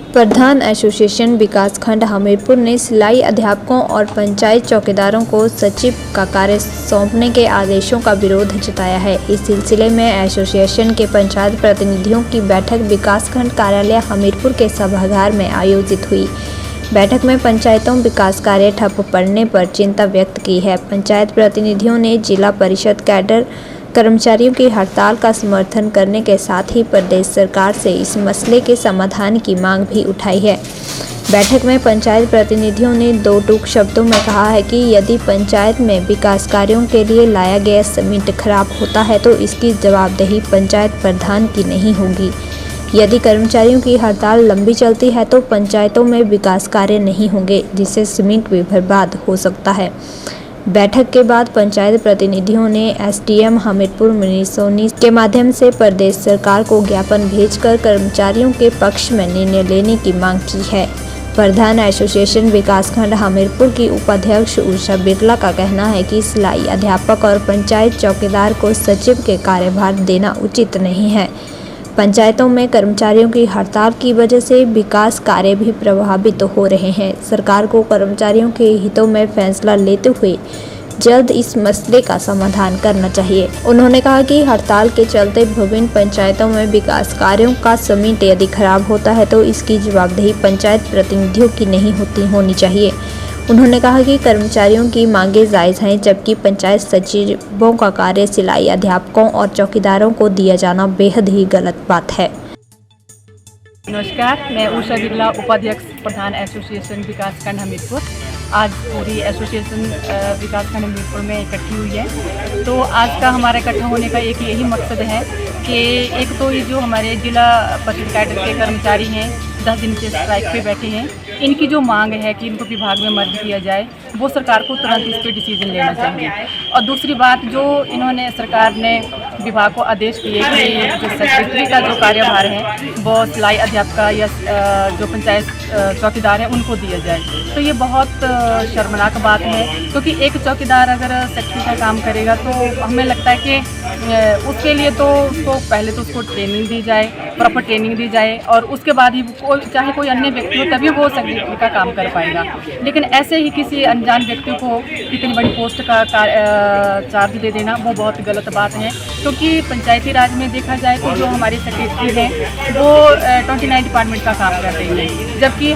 प्रधान association विकासखंड हमीरपुर ने सिलाई अध्यापकों और पंचायत चौकीदारों को सचिव का कार्य सौंपने के आदेशों का विरोध जताया है। इस सिलसिले में एसोसिएशन के पंचायत प्रतिनिधियों की बैठक विकासखंड कार्यालय हमीरपुर के सभागार में आयोजित हुई। बैठक में पंचायतों विकास कार्य ठप पड़ने पर चिंता व्यक्त की है। पंचायत प्रतिनिधियों ने जिला परिषद कैडर कर्मचारियों की हड़ताल का समर्थन करने के साथ ही प्रदेश सरकार से इस मसले के समाधान की मांग भी उठाई है। बैठक में पंचायत प्रतिनिधियों ने दो टूक शब्दों में कहा है कि यदि पंचायत में विकास कार्यों के लिए लाया गया सीमेंट खराब होता है तो इसकी जवाबदेही पंचायत प्रधान की नहीं होगी। यदि कर्मचारियों की हड़ताल लंबी चलती है तो पंचायतों में विकास कार्य नहीं होंगे, जिससे सीमेंट भी बर्बाद हो सकता है। बैठक के बाद पंचायत प्रतिनिधियों ने एसडीएम हमीरपुर मनीष सोनी के माध्यम से प्रदेश सरकार को ज्ञापन भेजकर कर्मचारियों के पक्ष में निर्णय लेने की मांग की है। प्रधान एसोसिएशन विकासखंड हमीरपुर की उपाध्यक्ष उषा बिरला का कहना है कि सिलाई अध्यापक और पंचायत चौकीदार को सचिव के कार्यभार देना उचित नहीं है। पंचायतों में कर्मचारियों की हड़ताल की वजह से विकास कार्य भी प्रभावित हो रहे हैं। सरकार को कर्मचारियों के हितों में फैसला लेते हुए जल्द इस मसले का समाधान करना चाहिए। उन्होंने कहा कि हड़ताल के चलते विभिन्न पंचायतों में विकास कार्यों का सीमेंट यदि खराब होता है तो इसकी जवाबदेही पंचायत प्रतिनिधियों की नहीं होनी चाहिए। उन्होंने कहा कि कर्मचारियों की मांगे जायज़ हैं, जबकि पंचायत सचिवों का कार्य सिलाई अध्यापकों और चौकीदारों को दिया जाना बेहद ही गलत बात है। नमस्कार, मैं उषा बिरला, उपाध्यक्ष प्रधान एसोसिएशन विकासखंड हमीरपुर। आज पूरी एसोसिएशन विकासखंड हमीरपुर में इकट्ठी हुई है। तो आज का हमारा इकट्ठा होने का एक यही मकसद है कि एक तो ये जो हमारे जिला परिषद कैडर के कर्मचारी हैं 10 दिन से स्ट्राइक पे बैठे हैं, इनकी जो मांग है कि इनको विभाग में मर्ज किया जाए, वो सरकार को तुरंत इस पर डिसीजन लेना चाहिए। और दूसरी बात, जो इन्होंने सरकार ने विभाग को आदेश दिए कि जो सेक्रेटरी का जो कार्यभार है वो सिलाई अध्यापक या जो पंचायत चौकीदार है उनको दिया जाए, तो ये बहुत शर्मनाक बात है। क्योंकि एक चौकीदार अगर सेक्रेटरी का काम करेगा तो हमें लगता है कि उसके लिए तो उसको पहले तो उसको ट्रेनिंग दी जाए, प्रॉपर ट्रेनिंग दी जाए, और उसके बाद ही चाहे कोई अन्य व्यक्ति हो तभी वो सेक्रेटरी का काम कर पाएगा। लेकिन ऐसे ही किसी अनजान व्यक्ति को इतनी बड़ी पोस्ट का चार्ज दे देना वो बहुत गलत बात है। क्योंकि पंचायती राज में देखा जाए तो जो हमारे सेक्रेटरी हैं वो 29 डिपार्टमेंट का काम कर रही है, जबकि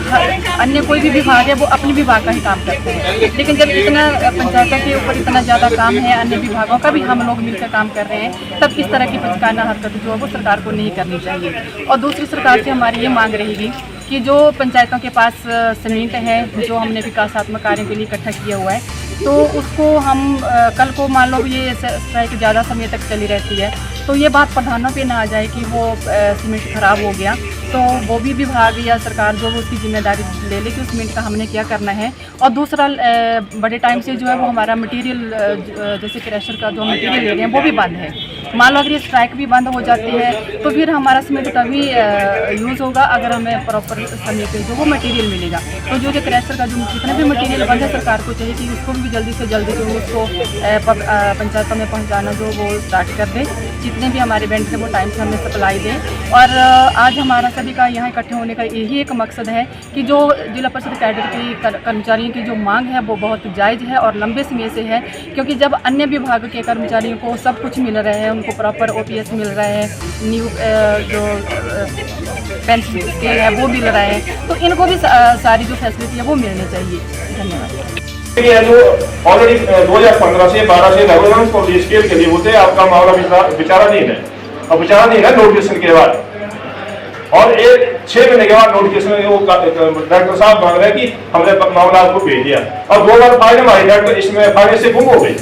अन्य कोई भी विभाग है वो अपने विभाग का ही काम करते हैं। लेकिन जब इतना पंचायतों के ऊपर इतना ज़्यादा काम है, अन्य विभागों का भी हम लोग मिलकर काम कर रहे हैं, तब इस तरह की पंचकाना हरकत जो है वो सरकार को नहीं करनी चाहिए। और दूसरी सरकार से हमारी ये मांग रहेगी कि जो पंचायतों के पास सीमेंट है जो हमने विकासात्मक कार्यों के लिए इकट्ठा किया हुआ है, तो उसको हम कल को मान लो ये स्ट्राइक ज़्यादा समय तक चली रहती है तो ये बात प्रधानों पे ना आ जाए कि वो सीमेंट ख़राब हो गया, तो वो भी विभाग या सरकार जो उसकी जिम्मेदारी ले ले कि उस सीमेंट का हमने क्या करना है। और दूसरा, बड़े टाइम से जो है वो हमारा मटेरियल जैसे क्रशर का जो मटेरियल ले रहे हैं वो भी बंद है। मान लो अगर ये स्ट्राइक भी बंद हो जाती है तो फिर हमारा सीमेंट तभी यूज़ होगा अगर हमें प्रॉपर समय पे जो वो मटेरियल मिलेगा। तो जो क्रशर का जो जितना भी मटेरियल बंद है, सरकार को चाहिए कि उसको भी जल्दी से जल्दी जो उसको पंचायतों में पहुँचाना जो वो स्टार्ट कर दें। जितने भी हमारे इवेंट हैं वो टाइम से हमें सप्लाई दें। और आज हमारा सभी का यहाँ इकट्ठे होने का यही एक मकसद है कि जो जिला परिषद कैडर की कर्मचारियों की जो मांग है वो बहुत जायज़ है और लंबे समय से है। क्योंकि जब अन्य विभाग के कर्मचारियों को सब कुछ मिल रहा है, उनको प्रॉपर OPS मिल रहा है, न्यू जो पेंशन स्केल है वो मिल रहा है, तो इनको भी सारी जो फैसिलिटी है वो मिलनी चाहिए। धन्यवाद। जो ऑलरेडी 2015 से 12 से रेगुलेशन और स्केल के लिए होते हैं, आपका मामला विचाराधीन है और विचाराधीन है नोटिफिकेशन के बाद, और 6 महीने के बाद नोटिफिकेशन वो डॉक्टर साहब मांग रहे हैं कि हमने मामला आपको भेज दिया, और 2 बार फाइल हमारी डॉक्टर इसमें फाइल से गुम हो गई।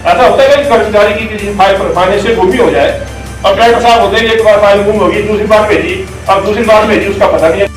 ऐसा होता है कि कर्मचारी की किसी फाइल से गुम हो जाए और डॉक्टर साहब होते हैं कि एक बार फाइल गुम होगी, दूसरी बार भेजी, अब दूसरी बार भेजी उसका पता नहीं है।